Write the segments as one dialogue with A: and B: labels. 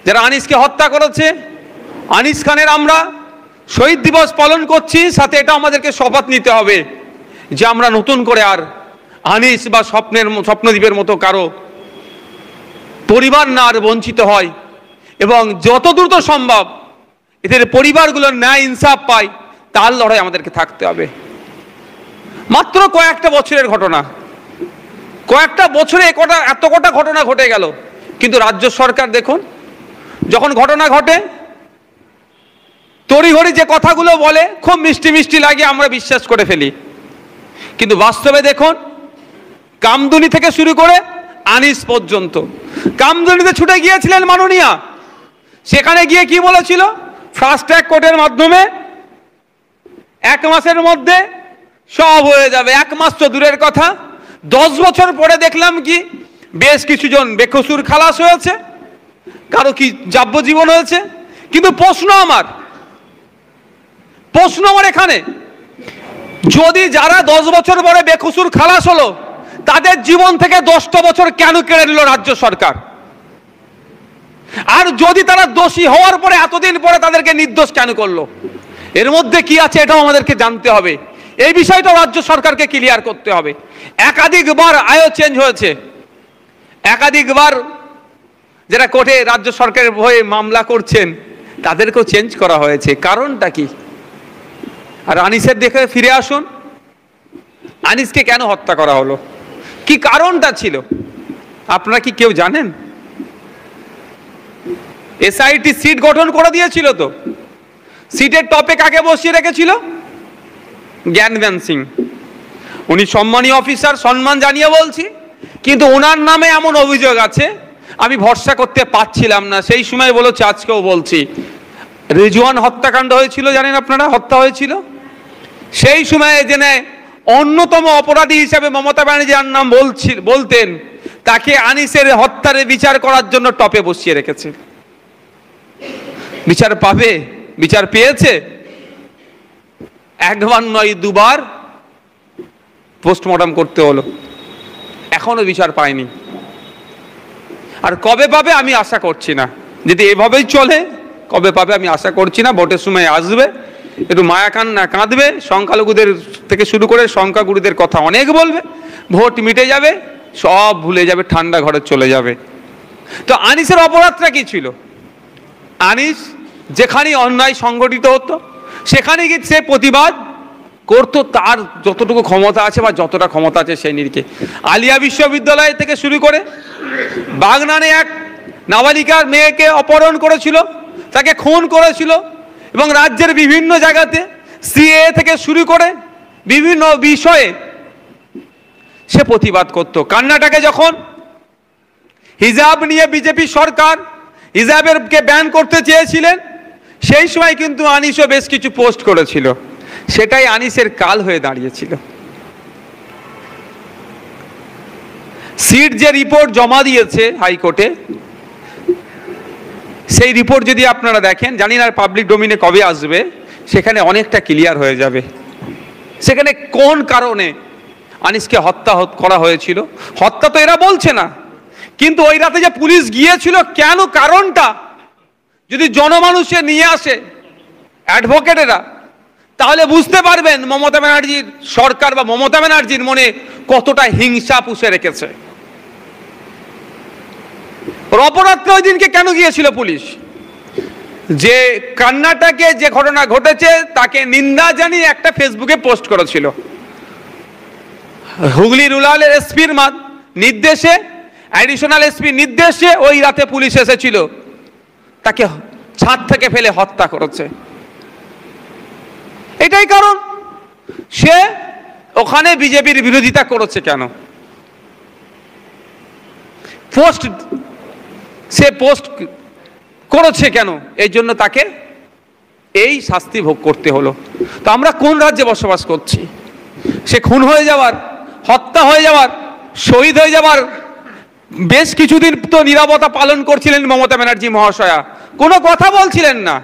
A: যারা আনিসকে হত্যা করেছে, আনিস খানের আমরা শহীদ দিবস পালন করছি, সাথে এটা আমাদেরকে শপথ নিতে হবে যে আমরা নতুন করে আর আনিস বা স্বপ্নদ্বীপের মতো কারো পরিবার না আর বঞ্চিত হয়, এবং যত দ্রুত সম্ভব এদের পরিবারগুলোর ন্যায় ইনসাফ পায়, তার লড়াই আমাদেরকে থাকতে হবে। মাত্র কয়েকটা বছরের ঘটনা, কয়েকটা বছরে এত কটা ঘটনা ঘটে গেল, কিন্তু রাজ্য সরকার দেখুন যখন ঘটনা ঘটে তড়িঘড়ি যে কথাগুলো বলে খুব মিষ্টি মিষ্টি লাগে, আমরা বিশ্বাস করে ফেলি, কিন্তু বাস্তবে দেখুন কামদুনি থেকে শুরু করে আনিস পর্যন্ত। কামদুনিতে ছুটে গিয়েছিলেন মাননীয়া, সেখানে গিয়ে কি বলেছিল, ফাস্ট ট্র্যাক কোর্টের মাধ্যমে 1 মাসের মধ্যে সব হয়ে যাবে। 1 মাস তো দূরের কথা, 10 বছর পরে দেখলাম কি বেশ কিছুজন বেকসুর খালাস হয়েছে, কারো কি যাবজ্জীবন হয়েছে। কিন্তু প্রশ্ন আমার এখানে, যদি যারা 10 বছর পরে বেকসুর খালাস হলো তাদের জীবন থেকে 10টা বছর কেন কেড়ে নিল রাজ্য সরকার? আর যদি তারা দোষী হওয়ার পরে এতদিন পরে তাদেরকে নির্দোষ কেন করলো? এর মধ্যে কি আছে এটাও আমাদেরকে জানতে হবে, এই বিষয়টা রাজ্য সরকারকে ক্লিয়ার করতে হবে। একাধিকবার আয়ো চেঞ্জ হয়েছে, একাধিকবার যারা কোর্টে রাজ্য সরকারের হয়ে মামলা করছেন তাদেরকেও চেঞ্জ করা হয়েছে, কারণটা কি? আর আনিসের দিকে ফিরে আসুন, আনিসকে কেন হত্যা করা হলো, কি কারণটা ছিল আপনারা কি কেউ জানেন? এসআইটি সিট গঠন করে দিয়েছিল, তো সিটের টপে কাকে বসিয়ে রেখেছিল? জ্ঞানবেন সিং। উনি সম্মানীয় অফিসার, সম্মান জানিয়ে বলছি, কিন্তু ওনার নামে এমন অভিযোগ আছে আমি ভরসা করতে পারছিলাম না। সেই সময় বলেছি, আজকেও বলছি, রিজওয়ান হত্যাকাণ্ড হয়েছিল জানেন আপনারা, হত্যা হয়েছিল, সেই সময় জেনে অন্যতম অপরাধী হিসাবে মমতা ব্যানার্জি যার নাম বলতেন, তাকে আনিসের হত্যার বিচার করার জন্য টপে বসিয়ে রেখেছে। বিচার পাবে? বিচার পেয়েছে? একবার নয়, 2বার পোস্টমর্টম করতে হলো, এখনো বিচার পায়নি। আর কবে পাবে আমি আশা করছি না, যদি এভাবেই চলে কবে পাবে আমি আশা করছি না। ভোটের সময় আসবে, একটু মায়া কান্না কাঁদবে, সংখ্যালঘুদের থেকে শুরু করে সংখ্যাগুরুদের কথা অনেক বলবে, ভোট মিটে যাবে, সব ভুলে যাবে, ঠান্ডা ঘরে চলে যাবে। তো আনিসের অপরাধটা কি ছিল? আনিস যেখানে অন্যায় সংগঠিত হতো সেখানে গিয়ে সে প্রতিবাদ করতো, তার যতটুকু ক্ষমতা আছে বা যতটা ক্ষমতা আছে সেই নিরিখে। আলিয়া বিশ্ববিদ্যালয় থেকে শুরু করে বাগনানে এক নাবালিকার মেয়েকে অপহরণ করেছিল, তাকে খুন করেছিল, এবং রাজ্যের বিভিন্ন জায়গাতে সিএ থেকে শুরু করে বিভিন্ন বিষয়ে সে প্রতিবাদ করত। কর্ণাটকে যখন হিজাব নিয়ে বিজেপি সরকার হিজাবেরকে ব্যান করতে চেয়েছিলেন, সেই সময় কিন্তু আনিসও বেশ কিছু পোস্ট করেছিল, সেটাই আনিসের কাল হয়ে দাঁড়িয়েছিল। সিট যে রিপোর্ট জমা দিয়েছে হাইকোর্টে, সেই রিপোর্ট যদি আপনারা দেখেন, জানি না পাবলিক ডোমিনে কবে আসবে, সেখানে অনেকটা ক্লিয়ার হয়ে যাবে সেখানে কোন কারণে আনিসকে হত্যা করা হয়েছিল। হত্যা তো এরা বলছে না, কিন্তু ওই রাতে যে পুলিশ গিয়েছিল কেন, কারণটা যদি জনমানুষে নিয়ে আসে অ্যাডভোকেটেরা, তাহলে বুঝতে পারবেন মমতা ব্যানার্জির সরকার বা মমতা ব্যানার্জির মনে কতটা হিংসা পুষে রেখেছে। অপরাধটা ওই দিনকে কেন গিয়েছিল পুলিশ? যে কর্ণাটকে যে ঘটনা ঘটেছে তাকে নিন্দা জানিয়ে একটা ফেসবুকে পোস্ট করেছিল। হুগলি রুরালের এসপির নির্দেশে, অ্যাডিশনাল এসপির নির্দেশে ওই রাতে পুলিশ এসেছিল, তাকে ছাদ থেকে ফেলে হত্যা করেছে। এটাই কারণ। সে ওখানে বিজেপির বিরোধিতা করেছে কেন? সে পোস্ট করেছে কেন? এই জন্য তাকে এই শাস্তি ভোগ করতে হলো। তো আমরা কোন রাজ্যে বসবাস করছি? সে খুন হয়ে যাওয়ার, হত্যা হয়ে যাওয়ার, শহীদ হয়ে যাওয়ার বেশ কিছুদিন তো নীরবতা পালন করছিলেন মমতা ব্যানার্জি মহাশয়া, কোনো কথা বলছিলেন না।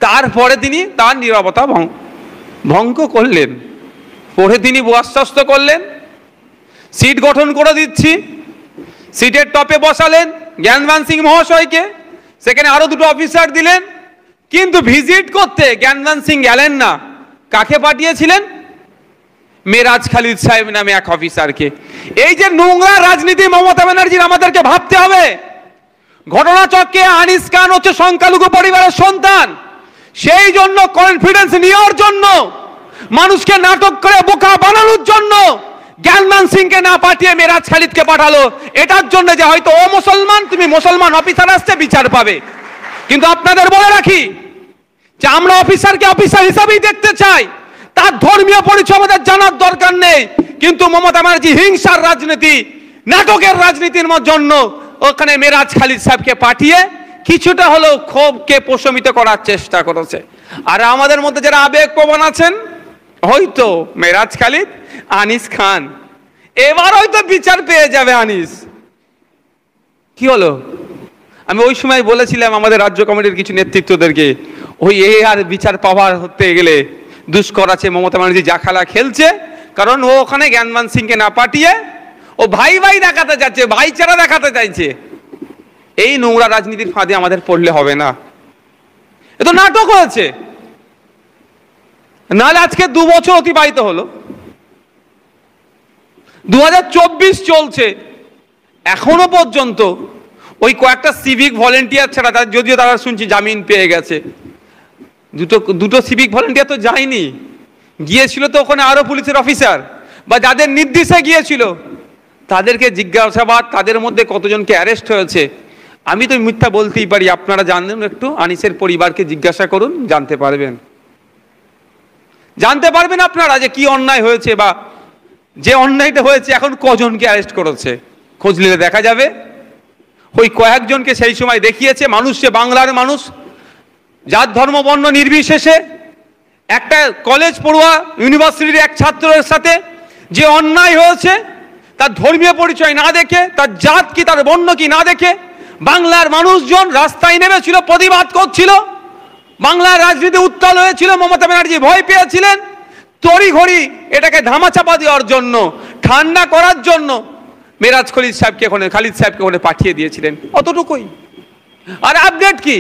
A: তারপরে তিনি তার নীরবতা ভঙ্গ করলেন, পরে তিনি আশ্বস্ত করলেন সিট গঠন করে দিচ্ছি, সিটের টপে বসালেন জ্ঞানবান সিং মহাশয়কে, সেখানে আরো দুটো অফিসার দিলেন, কিন্তু ভিজিট করতে জ্ঞানবান সিং গেলেন না। কাকে পাঠিয়েছিলেন? মেরাজ খালিদ সাহেব নামে এক অফিসারকে। এই যে নোংরা রাজনীতি মমতা ব্যানার্জির, আমাদেরকে ভাবতে হবে। ঘটনাচক্রে আনিস খান হচ্ছে সংখ্যালঘু পরিবারের সন্তান, সেই জন্য কনফিডেন্স নেওয়ার জন্য, মানুষকে নাটক করে বোকা বানানোর জন্য জ্ঞানবান সিংকে না পাঠিয়ে মেরাজ খালিদকে পাঠালো, এটার জন্য যে হয়তো ও মুসলমান, তুমি মুসলমান অফিসার আসছে বিচার পাবে। কিন্তু আপনাদের বলে রাখি যে আমরা অফিসারকে অফিসার হিসাবেই দেখতে চাই, তার ধর্মীয় পরিচয় আমাদের জানার দরকার নেই। কিন্তু মমতা ব্যানার্জি হিংসার রাজনীতি, নাটকের রাজনীতির জন্য ওখানে মেরাজ খালিদ সাহেবকে পাঠিয়ে কিছুটা হলেও ক্ষোভকে প্রশমিত করার চেষ্টা করেছে। আর আমাদের মধ্যে যারা আবেগপ্রবণ আছেন, হয়তো মেরাজ খালিদ, আনিস খান, এবার হয়তো বিচার পেয়ে যাবে আনিস। কি হলো? আমি ওই সময় বলেছিলাম আমাদের রাজ্য কমিটির কিছু নেতৃত্বদেরকে, ওই আর বিচার পাওয়ার হতে গেলে দুষ্কর আছে। মমতা ব্যানার্জি যা খেলা খেলছে, কারণ ও ওখানে জ্ঞানবান সিংকে না পাঠিয়ে ও ভাই ভাই দেখাতে যাচ্ছে, ভাইচারা দেখাতে চাইছে। এই নোংরা রাজনীতির ফাঁদে আমাদের পড়লে হবে না, এ তো নাটক হয়েছে। নাহলে আজকে 2 বছর অতিবাহিত হলো, 2024 চলছে, এখনো পর্যন্ত ওই কয়েকটা সিভিক ভলেন্টিয়ার ছাড়া, যদিও তারা শুনছি জামিন পেয়ে গেছে, দুটো সিভিক ভলেন্টিয়ার তো যায়নি, গিয়েছিল তো ওখানে আরো পুলিশের অফিসার বা যাদের নির্দেশে গিয়েছিল তাদেরকে জিজ্ঞাসাবাদ, তাদের মধ্যে কতজনকে অ্যারেস্ট হয়েছে। আমি তো মিথ্যা বলতেই পারি, আপনারা জানেন, একটু আনিসের পরিবারকে জিজ্ঞাসা করুন, জানতে পারবেন আপনারা যে কি অন্যায় হয়েছে, বা যে অন্যায়টা হয়েছে এখন কজনকে অ্যারেস্ট করেছে। খোঁজ নিলে দেখা যাবে ওই কয়েকজনকে সেই সময় দেখিয়েছে। মানুষ, সে বাংলার মানুষ, জাত ধর্ম বর্ণ নির্বিশেষে একটা কলেজ পড়ুয়া, ইউনিভার্সিটির এক ছাত্রের সাথে যে অন্যায় হয়েছে, তার ধর্মীয় পরিচয় না দেখে, তার জাত কি, তার বর্ণ কি না দেখে বাংলার মানুষজন রাস্তায় নেমেছিল, প্রতিবাদ করছিল। বাংলার রাজনীতি উত্তাল হয়েছিল, মমতা ব্যানার্জি ভয় পেয়েছিলেন। তড়িঘড়ি এটাকে ধামাচাপা দেওয়ার জন্য, ঠান্ডা করার জন্য মেরাজ খালিদ সাহেবকে ওখানে পাঠিয়ে দিয়েছিলেন, অতটুকুই। আর আপডেট কি?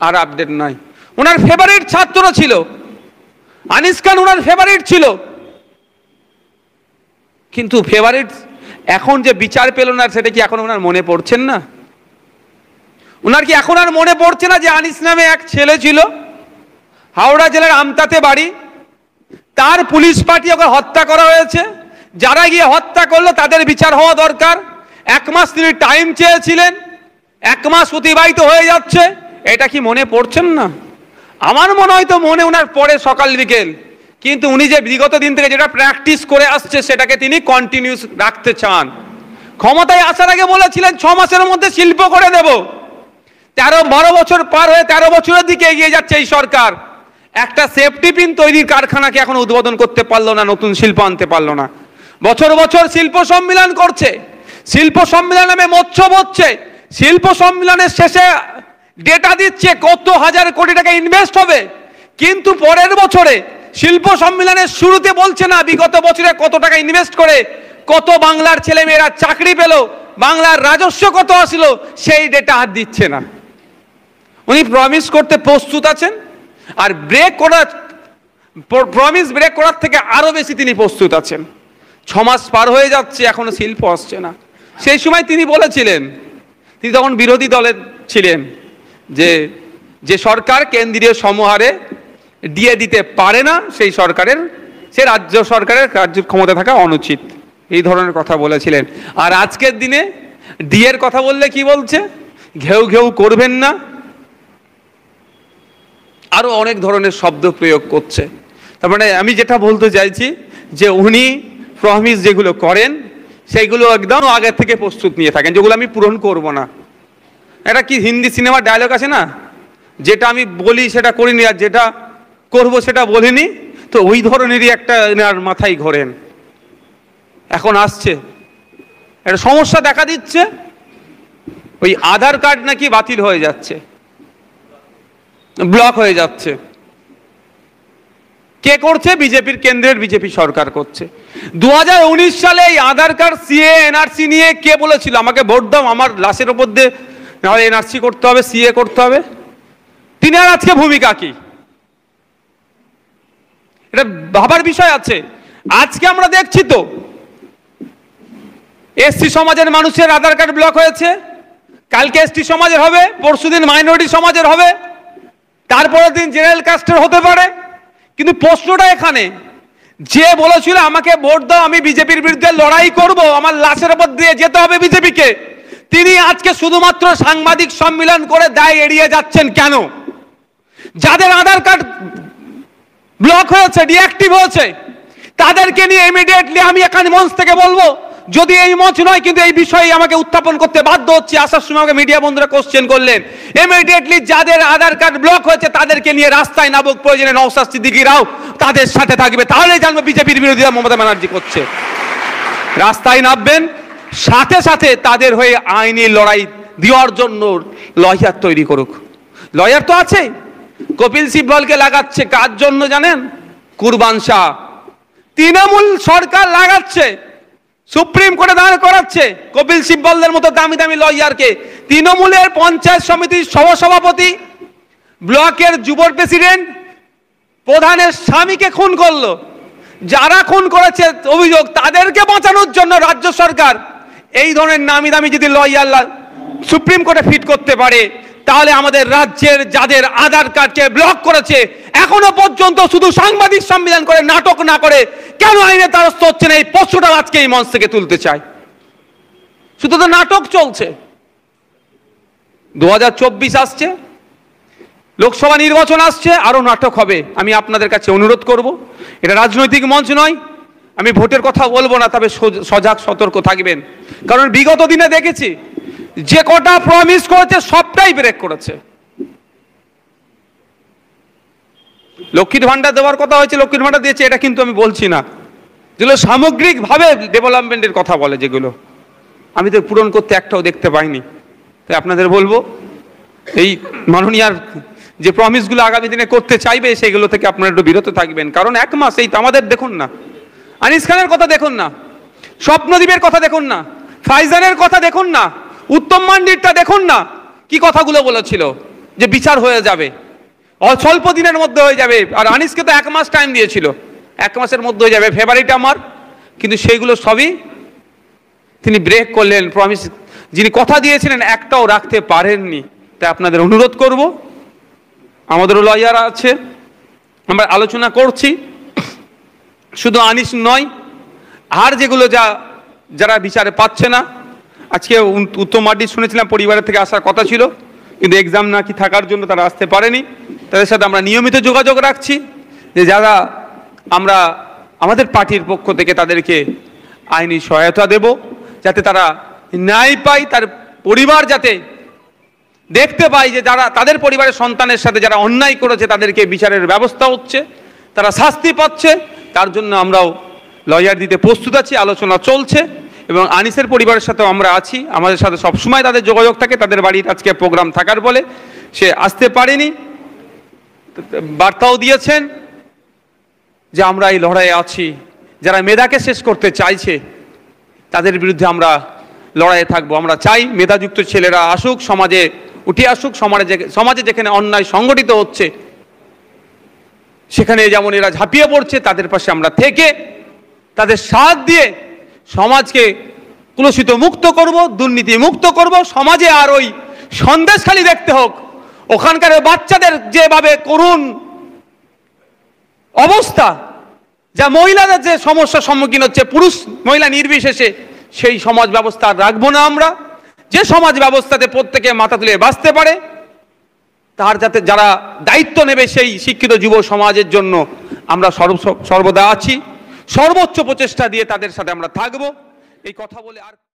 A: আর আপডেট নয়। ওনার ফেভারিট ছাত্র ছিল আনিস খান, ওনার ফেভারিট ছিল, কিন্তু ফেভারিট এখন যে বিচার পেল না, সেটা কি এখন ওনার মনে পড়ছেন না? ওনার কি এখন আর মনে পড়ছে না যে আনিস নামে এক ছেলে ছিল, হাওড়া জেলার আমতাতে বাড়ি, তার পুলিশ পাঠিয়ে ওকে হত্যা করা হয়েছে। যারা গিয়ে হত্যা করলো তাদের বিচার হওয়া দরকার। 1 মাস তিনি টাইম চেয়েছিলেন, 1 মাস অতিবাহিত হয়ে যাচ্ছে, এটা কি মনে পড়ছেন না? আমার মনে হয় তো মনে ওনার পরে সকাল বিকেল, কিন্তু উনি যে বিগত দিন থেকে যেটা প্র্যাকটিস করে আসছে সেটাকে তিনি কন্টিনিউস রাখতে চান। ক্ষমতায় আসার আগে বলেছিলেন 6 মাসের মধ্যে শিল্প করে দেব। 12 বছর পার হয়ে 13 বছরের দিকে এগিয়ে যাচ্ছে এই সরকার। একটা সেফটি পিন তৈরির কারখানাকে এখন উদ্বোধন করতে পারলো না, নতুন শিল্প আনতে পারলো না। বছর বছর শিল্প সম্মেলন করছে, শিল্প সম্মেলন নামে মৎস্য হচ্ছে, শিল্প সম্মেলনের শেষে ডেটা দিচ্ছে কত হাজার কোটি টাকা ইনভেস্ট হবে, কিন্তু পরের বছরে শিল্প সম্মেলনের শুরুতে বলছে না বিগত বছরে কত টাকা ইনভেস্ট করে কত বাংলার ছেলেমেয়েরা চাকরি পেল, বাংলার রাজস্ব কত আসলো, সেই ডেটা আর দিচ্ছে না। উনি প্রমিস করতে প্রস্তুত আছেন, আর প্রমিস ব্রেক করার থেকে আরো বেশি তিনি প্রস্তুত আছেন। 6 মাস পার হয়ে যাচ্ছে, এখনো শিল্প আসছে না। সেই সময় তিনি বলেছিলেন, তিনি তখন বিরোধী দলে ছিলেন, যে সরকার কেন্দ্রীয় সমহারে দিয়ে দিতে পারে না, সেই রাজ্য সরকারের কার্যক্ষমতা থাকা অনুচিত, এই ধরনের কথা বলেছিলেন। আর আজকের দিনে ডিএর কথা বললে কি বলছে? ঘেউ ঘেউ করবেন না, আরো অনেক ধরনের শব্দ প্রয়োগ করছে। তার মানে আমি যেটা বলতে চাইছি যে উনি প্রমিস যেগুলো করেন সেইগুলো একদম আগে থেকে প্রস্তুত নিয়ে থাকেন, যেগুলো আমি পূরণ করব না। এটা কি হিন্দি সিনেমার ডায়লগ আছে না, যেটা আমি বলি সেটা করিনি, আর যেটা করব সেটা বলিনি, তো ওই ধরনেরই একটা মাথায় ঘোরেন। এখন আসছে একটা সমস্যা দেখা দিচ্ছে, ওই আধার কার্ড নাকি বাতিল হয়ে যাচ্ছে, ব্লক হয়ে যাচ্ছে। কে করছে? বিজেপির কেন্দ্রের বিজেপি সরকার করছে। 2019 সালে এই আধার কার্ড, সিএ, এনআরসি নিয়ে কে বলেছিল আমাকে ভোট দাও, আমার লাশের ওপর দিয়ে নাহলে এনআরসি করতে হবে, সিএ করতে হবে? তিনি আর আজকে ভূমিকা কি? এটা ভাবার বিষয় আছে। আজকে আমরা দেখছি তো এসসি সমাজের মানুষের আধার কার্ড ব্লক হয়েছে, কালকে এসটি সমাজের হবে, পরশুদিন মাইনরিটি সমাজের হবে, তারপরের দিন জেনারেল কাস্টের হতে পারে। কিন্তু প্রশ্নটা এখানে, যে বলেছিল আমাকে ভোট দাও, আমি বিজেপির বিরুদ্ধে লড়াই করব, আমার লাশের উপর দিয়ে যেতে হবে বিজেপিকে, তিনি আজকে শুধুমাত্র সাংবাদিক সম্মেলন করে দায় এড়িয়ে যাচ্ছেন কেন? যাদের আধার কার্ড ব্লক হয়েছে, ডিঅ্যাক্টিভ হয়েছে, তাদেরকে নিয়ে ইমিডিয়েটলি আমি এখানে মঞ্চ থেকে বলবো, যদি এই মঞ্চ নয় কিন্তু এই বিষয়ে আমাকে উত্থাপন করতে বাধ্য হচ্ছে। আসার সময় আমাকে মিডিয়া বন্ধুরা কোশ্চেন করলেন, ইমিডিয়েটলি যাদের আধার কার্ড ব্লক হয়েছে তাদেরকে নিয়ে রাস্তায় নামুক, প্রয়োজনে নওশাদ সিদ্দিকীরাও তাদের সাথে থাকবে, তাহলে জানবে বিজেপির বিরোধিতা মমতা ব্যানার্জি করছে। রাস্তায় নামবেন, সাথে সাথে তাদের হয়ে আইনি লড়াই দেওয়ার জন্য লয়ার তৈরি করুক। লয়ার তো আছে, কপিল সিব্বলকে লাগাচ্ছে কার জন্য জানেন? কুরবান শাহ। তৃণমূল সরকার লাগাচ্ছে, সুপ্রিম কোর্টে দাঁড় করাচ্ছে কপিল সিব্বলদের মতো দামি দামি লয়ারকে। তৃণমূলের পঞ্চায়েত সমিতির সহসভাপতি, ব্লকের যুব প্রেসিডেন্ট, প্রধানের স্বামীকে খুন করলো। যারা খুন করেছে অভিযোগ, তাদেরকে বাঁচানোর জন্য রাজ্য সরকার এই ধরনের নামি দামি যদি লয়ার সুপ্রিম কোর্টে ফিট করতে পারে, তাহলে আমাদের রাজ্যের যাদের আধার কার্ডকে ব্লক করেছে এখনো পর্যন্ত শুধু সাংবাদিক সম্মেলন করে নাটক না করে কেন আইনের দ্বারস্থ হচ্ছে না, এই প্রশ্নটা আজকে এই মঞ্চ থেকে তুলতে চাই। শুধু তো নাটক চলছে। 2024 আসছে, লোকসভা নির্বাচন আসছে, আরো নাটক হবে। আমি আপনাদের কাছে অনুরোধ করব, এটা রাজনৈতিক মঞ্চ নয়, আমি ভোটের কথা বলবো না, তবে সজাগ সতর্ক থাকবেন। কারণ বিগত দিনে দেখেছি যে কটা প্রমিস করেছে সবটাই ব্রেক করেছে। লক্ষ্মীর ভান্ডার দেওয়ার কথা হয়েছে, লক্ষ্মীর ভান্ডার দিয়েছে, এটা কিন্তু আমি বলছি না। যেগুলো সামগ্রিকভাবে ডেভেলপমেন্টের কথা বলে, যেগুলো আমি তো পূরণ করতে একটাও দেখতে পাইনি। তাই আপনাদের বলবো, এই মাননীয়ার যে প্রমিসগুলো আগামী দিনে করতে চাইবে সেগুলো থেকে আপনারা একটু বিরত থাকবেন। কারণ এক মাস এই আমাদের দেখুন না, আনিস খানের কথা দেখুন না, স্বপ্নদ্বীপের কথা দেখুন না, ফাইজানের কথা দেখুন না, উত্তম মান্ডিরটা দেখুন না, কি কথাগুলো বলেছিল যে বিচার হয়ে যাবে, স্বল্প দিনের মধ্যে হয়ে যাবে। আর আনিসকে তো 1 মাস টাইম দিয়েছিল, 1 মাসের মধ্যে হয়ে যাবে, ফেভারিট আমার। কিন্তু সেইগুলো সবই তিনি ব্রেক করলেন। প্রমিস যিনি কথা দিয়েছিলেন একটাও রাখতে পারেননি। তাই আপনাদের অনুরোধ করব, আমাদেরও লয়ার আছে, আমরা আলোচনা করছি, শুধু আনিস নয়, আর যেগুলো যারা বিচারে পাচ্ছে না। আজকে উত্তম মার্ডি শুনেছিলাম পরিবারের থেকে আসার কথা ছিল, কিন্তু এক্সাম নাকি থাকার জন্য তারা আসতে পারেনি। তাদের সাথে আমরা নিয়মিত যোগাযোগ রাখছি, যে যারা আমরা আমাদের পার্টির পক্ষ থেকে তাদেরকে আইনি সহায়তা দেব, যাতে তারা ন্যায় পায়, তার পরিবার যাতে দেখতে পায় যে যারা তাদের পরিবারের সন্তানের সাথে যারা অন্যায় করেছে তাদেরকে বিচারের ব্যবস্থা হচ্ছে, তারা শাস্তি পাচ্ছে। তার জন্য আমরাও লয়ার দিতে প্রস্তুত আছি, আলোচনা চলছে। এবং আনিসের পরিবারের সাথেও আমরা আছি, আমাদের সাথে সবসময় তাদের যোগাযোগ থাকে। তাদের বাড়ির আজকে প্রোগ্রাম থাকার বলে সে আসতে পারেনি, বার্তাও দিয়েছেন যে আমরা এই লড়াইয়ে আছি। যারা মেধাকে শেষ করতে চাইছে তাদের বিরুদ্ধে আমরা লড়াইয়ে থাকবো। আমরা চাই মেধাযুক্ত ছেলেরা আসুক, সমাজে উঠে আসুক, সমাজে যেখানে অন্যায় সংগঠিত হচ্ছে সেখানে যেমন এরা ঝাঁপিয়ে পড়ছে, তাদের পাশে আমরা থেকে তাদের সাথ দিয়ে সমাজকে কুলুষিত মুক্ত করব, দুর্নীতি মুক্ত করব। সমাজে আর ওই সন্দেশখালি দেখতে হোক, ওখানকার বাচ্চাদের যেভাবে করুণ অবস্থা, যা মহিলাদের যে সমস্যার সম্মুখীন হচ্ছে পুরুষ মহিলা নির্বিশেষে, সেই সমাজ ব্যবস্থা রাখবো না আমরা। যে সমাজ ব্যবস্থাতে প্রত্যেকে মাথা তুলে বাঁচতে পারে, তার যাতে যারা দায়িত্ব নেবে সেই শিক্ষিত যুব সমাজের জন্য আমরা সর্বদা আছি। সর্বোচ্চ প্রচেষ্টা দিয়ে তাদের সাথে আমরা থাকবো। এই কথা বলে আর